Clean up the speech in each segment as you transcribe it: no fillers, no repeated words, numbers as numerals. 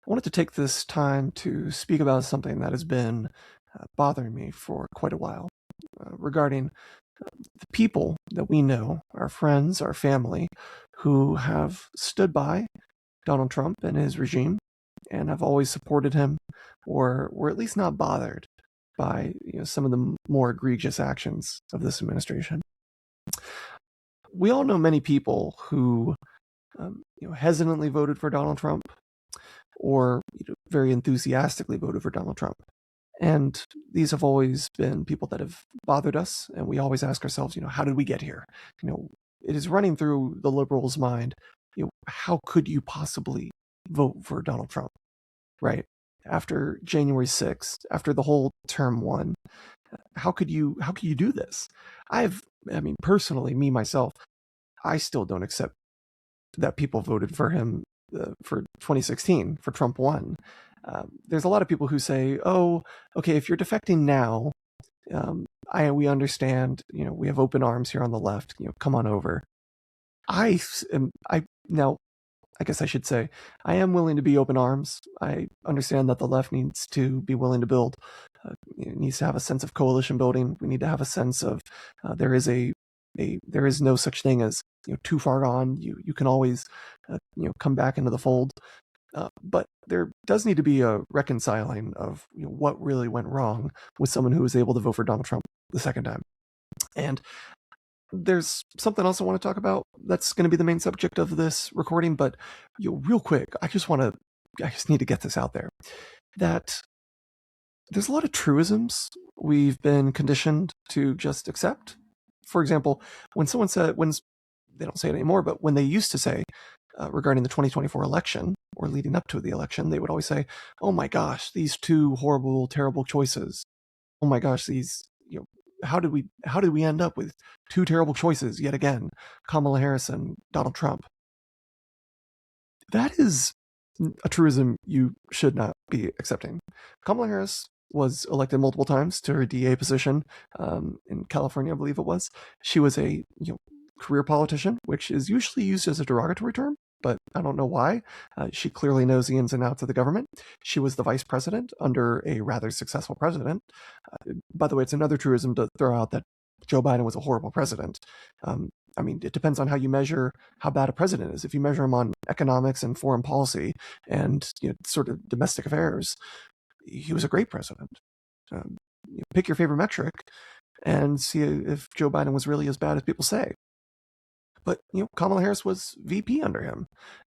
I wanted to take this time to speak about something that has been bothering me for quite a while regarding the people that we know, our friends, our family, who have stood by Donald Trump and his regime and have always supported him or were at least not bothered by some of the more egregious actions of this administration. We all know many people who hesitantly voted for Donald Trump or very enthusiastically voted for Donald Trump. And these have always been people that have bothered us, and we always ask ourselves, how did we get here? It is running through the liberals' mind, how could you possibly vote for Donald Trump, right? After January 6th, after the whole term one, how could you do this? Personally, me, myself, I still don't accept that people voted for him for 2016, for Trump won. There's a lot of people who say, oh, okay, if you're defecting now, we understand, we have open arms here on the left, come on over. Now, I guess I should say, I am willing to be open arms. I understand that the left needs to be willing to build, needs to have a sense of coalition building. We need to have a sense of there is no such thing as too far gone. You can always come back into the fold. But there does need to be a reconciling of what really went wrong with someone who was able to vote for Donald Trump the second time. And there's something else I want to talk about that's going to be the main subject of this recording, but real quick, I just need to get this out there, that there's a lot of truisms we've been conditioned to just accept. For example, when they don't say it anymore, but when they used to say regarding the 2024 election or leading up to the election, they would always say, oh my gosh, these two horrible, terrible choices. Oh my gosh, how did we end up with two terrible choices yet again, Kamala Harris and Donald Trump? That is a truism you should not be accepting. Kamala Harris was elected multiple times to her DA position in California, I believe it was. She was a career politician, which is usually used as a derogatory term, but I don't know why. She clearly knows the ins and outs of the government. She was the vice president under a rather successful president. By the way, it's another truism to throw out that Joe Biden was a horrible president. It depends on how you measure how bad a president is. If you measure him on economics and foreign policy and sort of domestic affairs, he was a great president. Pick your favorite metric and see if Joe Biden was really as bad as people say. But, Kamala Harris was VP under him.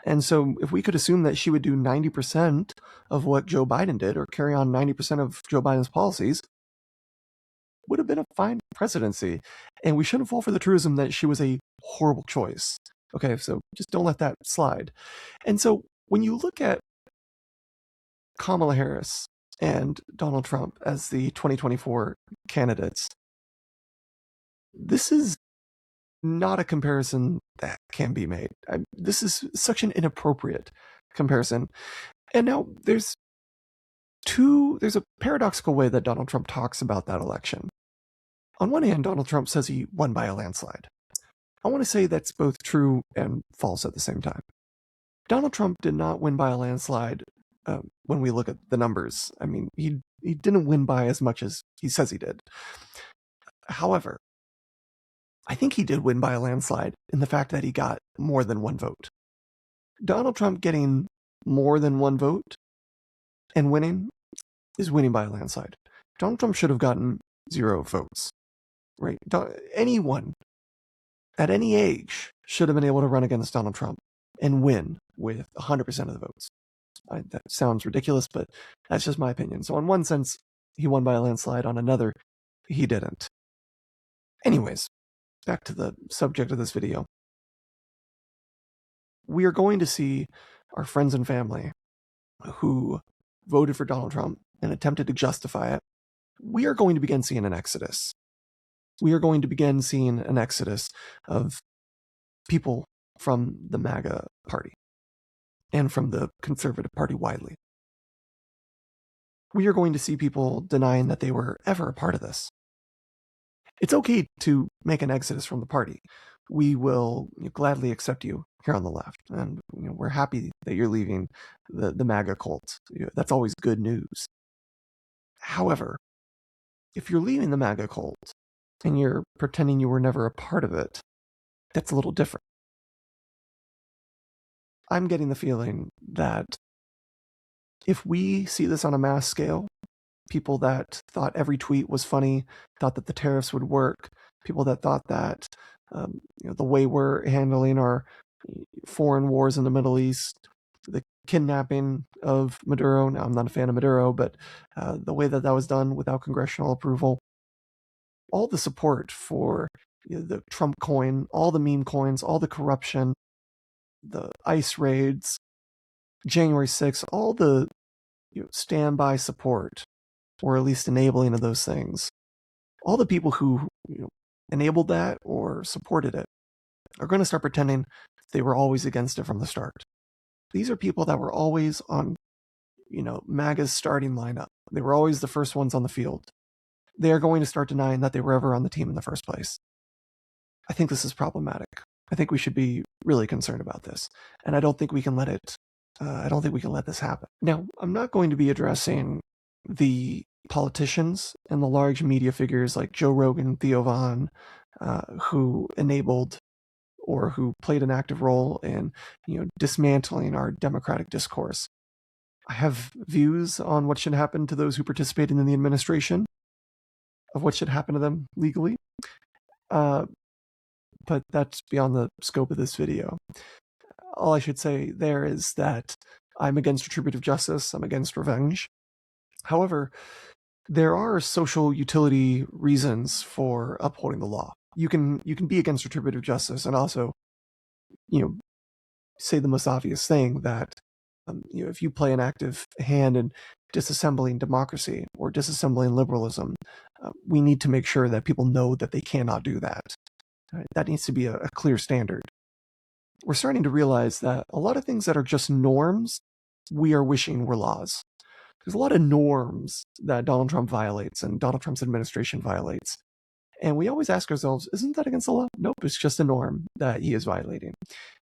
And so if we could assume that she would do 90% of what Joe Biden did or carry on 90% of Joe Biden's policies, would have been a fine presidency. And we shouldn't fall for the truism that she was a horrible choice. Okay, so just don't let that slide. And so when you look at Kamala Harris and Donald Trump as the 2024 candidates, this is not a comparison that can be made. This is such an inappropriate comparison. And now there's a paradoxical way that Donald Trump talks about that election. On one hand, Donald Trump says he won by a landslide. I want to say that's both true and false at the same time. Donald Trump did not win by a landslide when we look at the numbers. He didn't win by as much as he says he did. However, I think he did win by a landslide in the fact that he got more than one vote. Donald Trump getting more than one vote and winning is winning by a landslide. Donald Trump should have gotten 0 votes, right? Anyone at any age should have been able to run against Donald Trump and win with 100% of the votes. That sounds ridiculous, but that's just my opinion. So in one sense, he won by a landslide. On another, he didn't. Anyways, back to the subject of this video. We are going to see our friends and family who voted for Donald Trump and attempted to justify it. We are going to begin seeing an exodus. We are going to begin seeing an exodus of people from the MAGA party and from the conservative party widely. We are going to see people denying that they were ever a part of this. It's okay to make an exodus from the party. we will gladly accept you here on the left, and we're happy that you're leaving the MAGA cult. That's always good news. However, if you're leaving the MAGA cult and you're pretending you were never a part of it, that's a little different. I'm getting the feeling that if we see this on a mass scale, people that thought every tweet was funny, thought that the tariffs would work, people that thought that the way we're handling our foreign wars in the Middle East, the kidnapping of Maduro. Now, I'm not a fan of Maduro, but the way that was done without congressional approval, all the support for the Trump coin, all the meme coins, all the corruption, the ICE raids, January 6th, all the standby support, or at least enabling of those things. All the people who enabled that or supported it are going to start pretending they were always against it from the start. These are people that were always on, MAGA's starting lineup. They were always the first ones on the field. They are going to start denying that they were ever on the team in the first place. I think this is problematic. I think we should be really concerned about this. And I don't think we can let it, I don't think we can let this happen. Now, I'm not going to be addressing the politicians and the large media figures like Joe Rogan, Theo Von, who enabled or who played an active role in dismantling our democratic discourse. I have views on what should happen to those who participated in the administration, of what should happen to them legally, but that's beyond the scope of this video. All I should say there is that I'm against retributive justice. I'm against revenge. However, there are social utility reasons for upholding the law. You can be against retributive justice and also, say the most obvious thing that, if you play an active hand in disassembling democracy or disassembling liberalism, we need to make sure that people know that they cannot do that. Right? That needs to be a clear standard. We're starting to realize that a lot of things that are just norms, we are wishing were laws. There's a lot of norms that Donald Trump violates and Donald Trump's administration violates. And we always ask ourselves, isn't that against the law? Nope, it's just a norm that he is violating.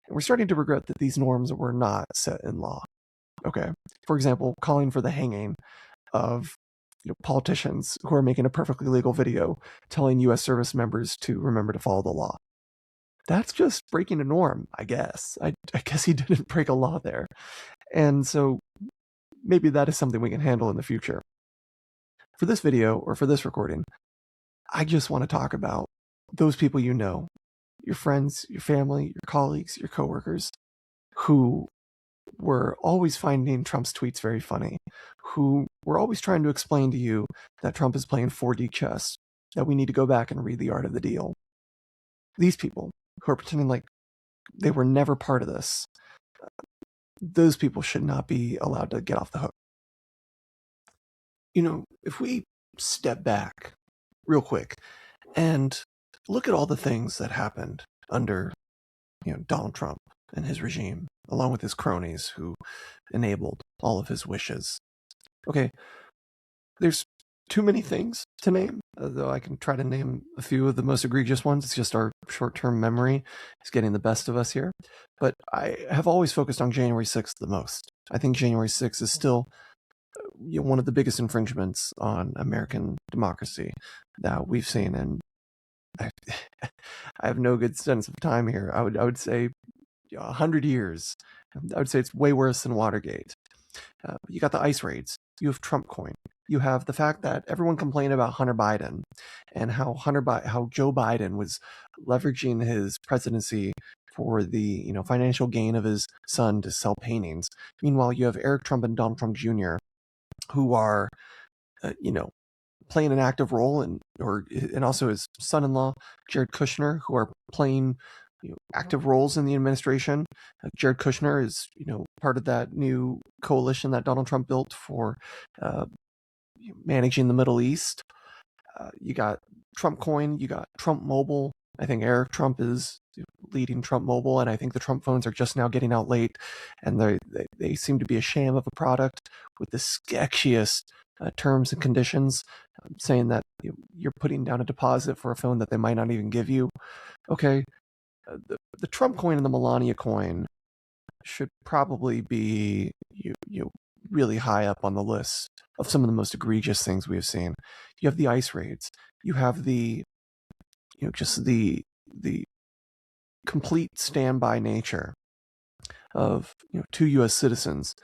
And we're starting to regret that these norms were not set in law. Okay. For example, calling for the hanging of politicians who are making a perfectly legal video telling U.S. service members to remember to follow the law. That's just breaking a norm, I guess. I guess he didn't break a law there. And so maybe that is something we can handle in the future. For this video, or for this recording, I just want to talk about those people your friends, your family, your colleagues, your coworkers, who were always finding Trump's tweets very funny, who were always trying to explain to you that Trump is playing 4D chess, that we need to go back and read The Art of the Deal. These people who are pretending like they were never part of this, those people should not be allowed to get off the hook. If we step back real quick and look at all the things that happened under Donald Trump and his regime, along with his cronies who enabled all of his wishes. Okay, there's too many things to name, though I can try to name a few of the most egregious ones. It's just our short-term memory is getting the best of us here. But I have always focused on January 6th the most. I think January 6th is still one of the biggest infringements on American democracy that we've seen. And I have no good sense of time here. I would say 100 years. I would say it's way worse than Watergate. You got the ICE raids. You have Trump coin. You have the fact that everyone complained about Hunter Biden and how Joe Biden was leveraging his presidency for the financial gain of his son to sell paintings. Meanwhile, you have Eric Trump and Donald Trump Jr., who are playing an active role, and also his son-in-law Jared Kushner, who are playing active roles in the administration. Jared Kushner is part of that new coalition that Donald Trump built for managing the Middle East. You got Trump coin, you got Trump mobile. I think Eric Trump is leading Trump mobile, and I think the Trump phones are just now getting out late, and they seem to be a sham of a product with the sketchiest terms and conditions, saying that you're putting down a deposit for a phone that they might not even give you. Okay, The Trump coin and the Melania coin should probably be really high up on the list of some of the most egregious things we have seen. You have the ICE raids. You have just the complete standby nature of two U.S. citizens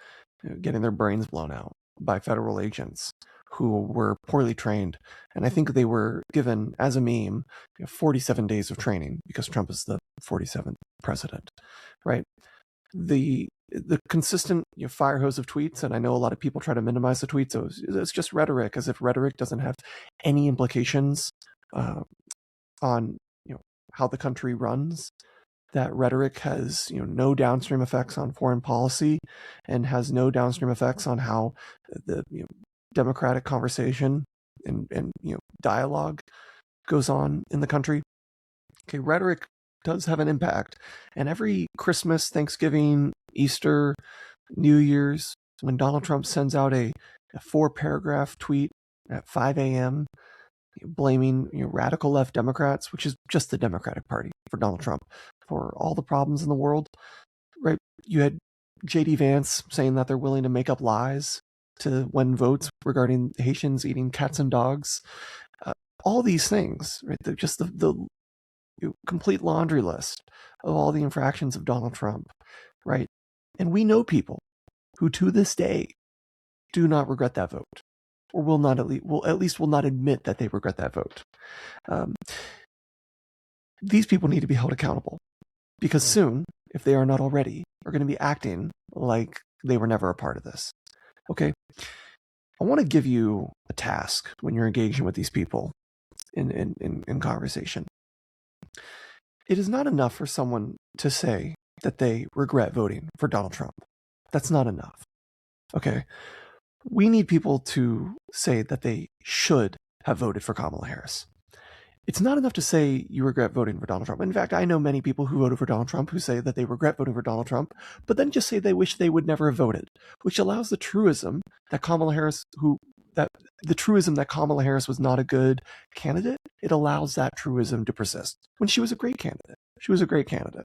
getting their brains blown out by federal agents who were poorly trained. And I think they were given, as a meme, 47 days of training because Trump is the 47th president, right? The consistent fire hose of tweets, and I know a lot of people try to minimize the tweets, so it's just rhetoric, as if rhetoric doesn't have any implications on how the country runs. That rhetoric has no downstream effects on foreign policy and has no downstream effects on how the democratic conversation and dialogue goes on in the country. Okay, rhetoric does have an impact, and every Christmas, Thanksgiving, Easter, New Year's, when Donald Trump sends out a 4-paragraph tweet at 5 a.m. blaming radical left Democrats, which is just the Democratic Party for Donald Trump, for all the problems in the world, right? You had J.D. Vance saying that they're willing to make up lies to win votes regarding Haitians eating cats and dogs. All these things, right? Just the complete laundry list of all the infractions of Donald Trump, right? And we know people who to this day do not regret that vote, or will at least not admit that they regret that vote. These people need to be held accountable, because soon, if they are not already, are going to be acting like they were never a part of this. Okay? I want to give you a task when you're engaging with these people in conversation. It is not enough for someone to say that they regret voting for Donald Trump. That's not enough. Okay? We need people to say that they should have voted for Kamala Harris. It's not enough to say you regret voting for Donald Trump. In fact, I know many people who voted for Donald Trump who say that they regret voting for Donald Trump, but then just say they wish they would never have voted, which allows the truism that Kamala Harris was not a good candidate. It allows that truism to persist when she was a great candidate. She was a great candidate.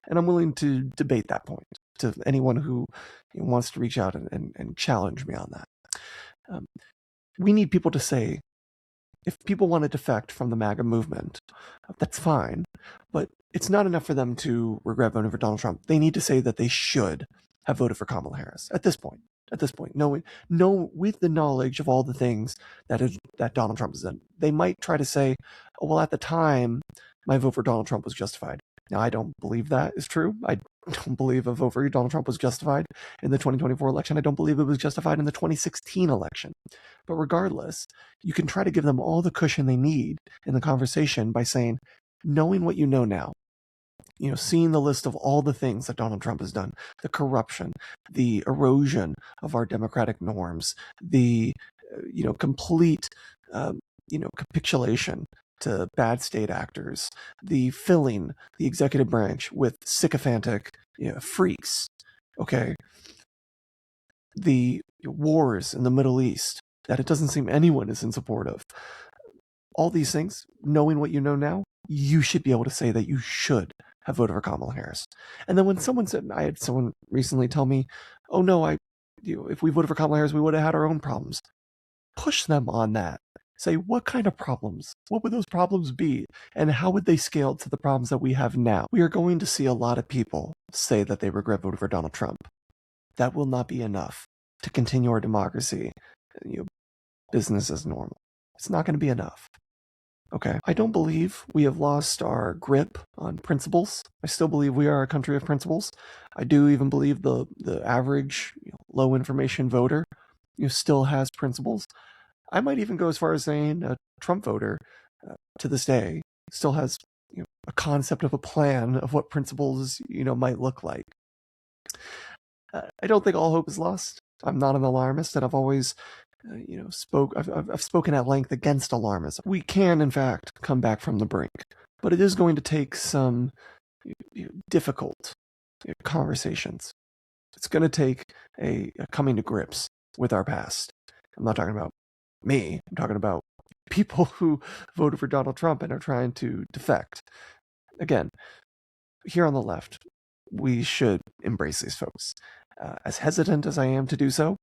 And I'm willing to debate that point to anyone who wants to reach out and challenge me on that. We need people to say, if people want to defect from the MAGA movement, that's fine, but it's not enough for them to regret voting for Donald Trump. They need to say that they should have voted for Kamala Harris at this point. No, with the knowledge of all the things that Donald Trump has done. They might try to say, oh, well, at the time, my vote for Donald Trump was justified. Now, I don't believe that is true. I don't believe a vote for Donald Trump was justified in the 2024 election. I don't believe it was justified in the 2016 election. But regardless, you can try to give them all the cushion they need in the conversation by saying, knowing what you know now, seeing the list of all the things that Donald Trump has done, the corruption, the erosion of our democratic norms, the complete capitulation to bad state actors, the filling the executive branch with sycophantic freaks, okay? The wars in the Middle East that it doesn't seem anyone is in support of. All these things, knowing what you know now, you should be able to say that you should have voted for Kamala Harris. And then when someone said, I had someone recently tell me, oh no, if we voted for Kamala Harris, we would have had our own problems. Push them on that. Say, what kind of problems? What would those problems be? And how would they scale to the problems that we have now? We are going to see a lot of people say that they regret voting for Donald Trump. That will not be enough to continue our democracy, business as normal. It's not going to be enough. Okay. I don't believe we have lost our grip on principles. I still believe we are a country of principles. I do even believe the average low information voter still has principles. I might even go as far as saying a Trump voter to this day still has a concept of a plan of what principles might look like. I don't think all hope is lost. I'm not an alarmist, and I've always I've spoken at length against alarmism. We can, in fact, come back from the brink, but it is going to take some difficult conversations. It's going to take a coming to grips with our past. I'm not talking about me. I'm talking about people who voted for Donald Trump and are trying to defect. Again, here on the left, we should embrace these folks. As hesitant as I am to do so,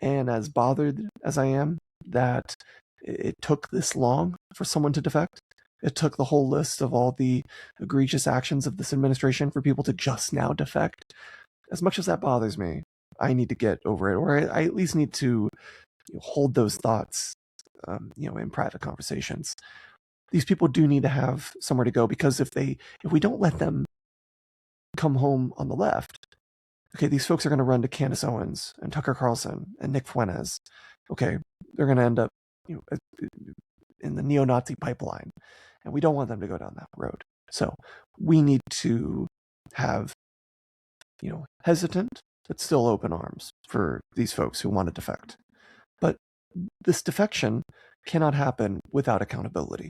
and as bothered as I am that it took this long for someone to defect, it took the whole list of all the egregious actions of this administration for people to just now defect. As much as that bothers me, I need to get over it, or I at least need to hold those thoughts, in private conversations. These people do need to have somewhere to go, because if we don't let them come home on the left, okay, these folks are going to run to Candace Owens and Tucker Carlson and Nick Fuentes. Okay, they're going to end up, in the neo-Nazi pipeline, and we don't want them to go down that road. So we need to have, hesitant but still open arms for these folks who want to defect. But this defection cannot happen without accountability.